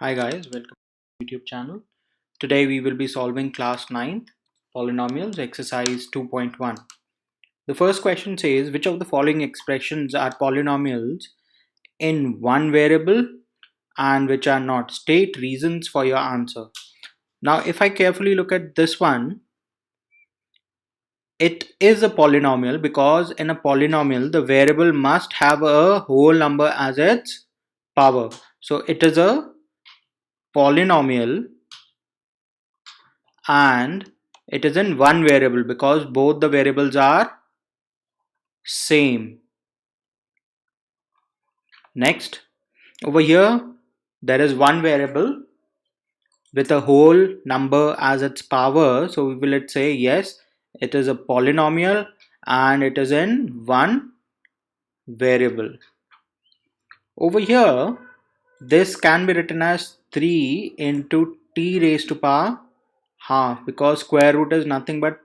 Hi guys, welcome to the YouTube channel. Today we will be solving class 9th polynomials exercise 2.1. The first question says which of the following expressions are polynomials in one variable and which are not. State reasons for your answer. Now if I carefully look at this one, it is a polynomial because in a polynomial the variable must have a whole number as its power. So it is a polynomial and it is in one variable because both the variables are same. Next, over here there is one variable with a whole number as its power, so we will let's say yes, it is a polynomial and it is in one variable. Over here this can be written as 3 into t raised to power half because square root is nothing but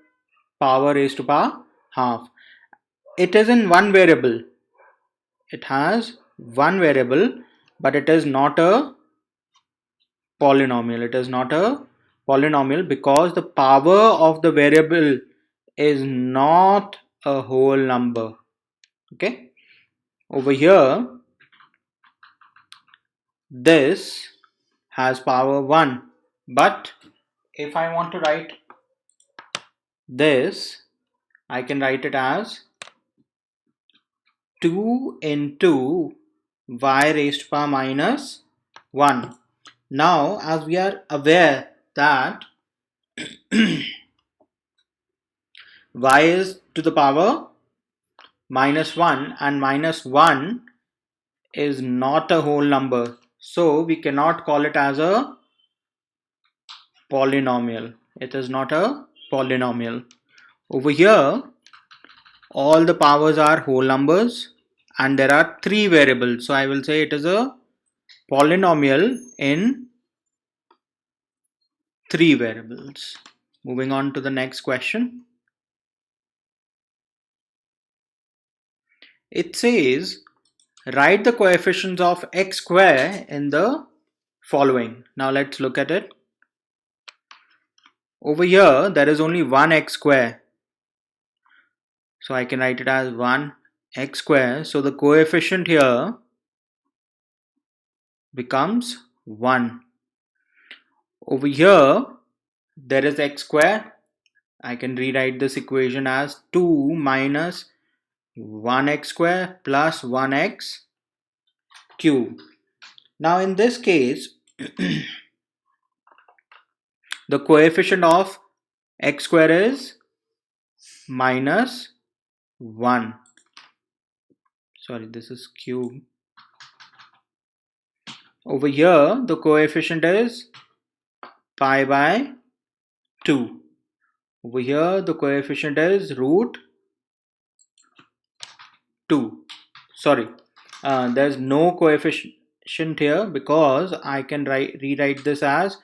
power raised to power half. It is in one variable. It has one variable, but it is not a polynomial. It is not a polynomial because the power of the variable is not a whole number. Okay. Over here, this has power 1. But if I want to write this, I can write it as 2 into y raised to power minus 1. Now, as we are aware that y is to the power minus 1 and minus 1 is not a whole number, so we cannot call it as a polynomial. It is not a polynomial. Over here, all the powers are whole numbers and there are 3 variables, so I will say it is a polynomial in 3 variables. Moving on to the next question. It says write the coefficients of x square in the following. Now let's look at it. Over here there is only one x square, so I can write it as 1 x square. So the coefficient here becomes 1. Over here there is x square. I can rewrite this equation as 2 minus 1x square plus 1x cube. Now in this case the coefficient of x square is minus 1. Sorry, this is cube. Over here the coefficient is pi by 2. Over here the coefficient is root 2. Sorry, there's no coefficient here because I can rewrite this as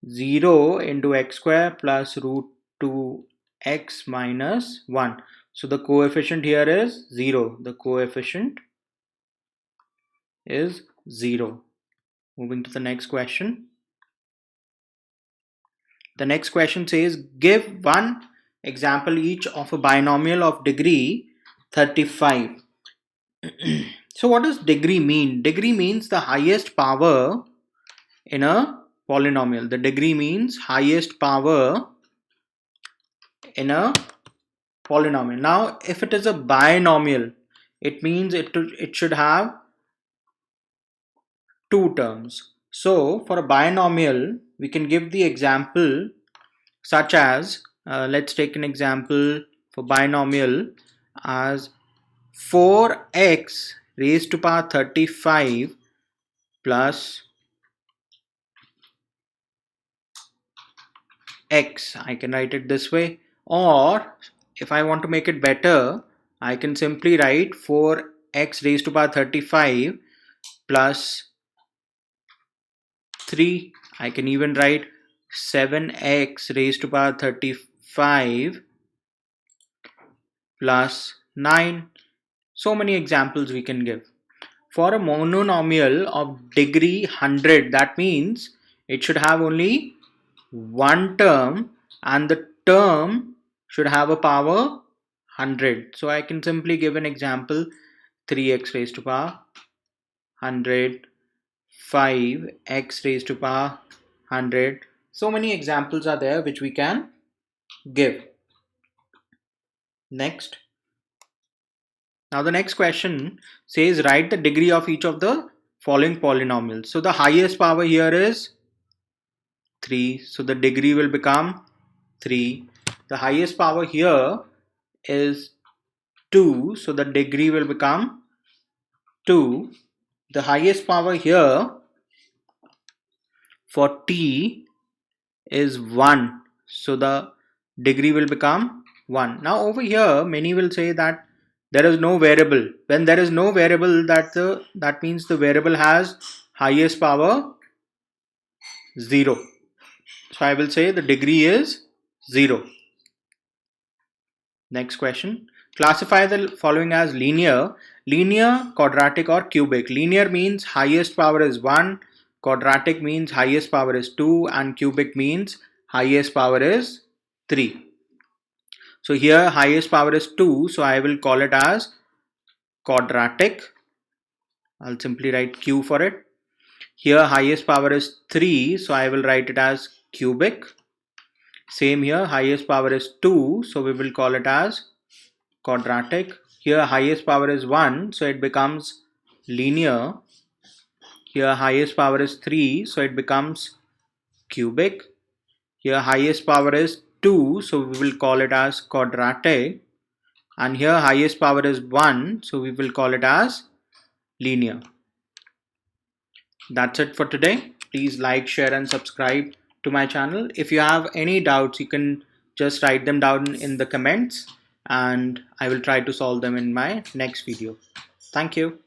0 into x square plus root 2x minus 1. So the coefficient here is 0. The coefficient is 0. Moving to the next question. The next question says give one example each of a binomial of degree 35. So what does degree mean? Degree means the highest power in a polynomial. The degree means highest power in a polynomial. Now if it is a binomial, it means it should have two terms. So for a binomial we can give the example such as let's take an example for binomial as 4x raised to power 35 plus x. I can write it this way, or if I want to make it better I can simply write 4x raised to power 35 plus 3. I can even write 7x raised to power 35 plus 9. So many examples we can give. for a monomial of degree 100, that means it should have only one term and the term should have a power 100. So I can simply give an example: 3x raised to power 100, 5x raised to power 100. So many examples are there which we can give. Next. Now the next question says write the degree of each of the following polynomials. So the highest power here is 3. So the degree will become 3. The highest power here is 2. So the degree will become 2. The highest power here for t is 1. So the degree will become 1. Now over here many will say that there is no variable. When there is no variable, that means the variable has highest power 0. So I will say the degree is 0. Next question. Classify the following as linear, quadratic or cubic. Linear means highest power is 1, quadratic means highest power is 2, and cubic means highest power is 3. So here highest power is 2, so I will call it as quadratic. I'll simply write Q for it. Here highest power is 3, so I will write it as cubic. Same here, highest power is 2, so we will call it as quadratic. Here highest power is 1, so it becomes linear. Here highest power is 3, so it becomes cubic. Here highest power is 2, so we will call it as quadratic. And here highest power is 1, so we will call it as linear. That's it for today. Please like, share and subscribe to my channel. If you have any doubts, you can just write them down in the comments and I will try to solve them in my next video. Thank you.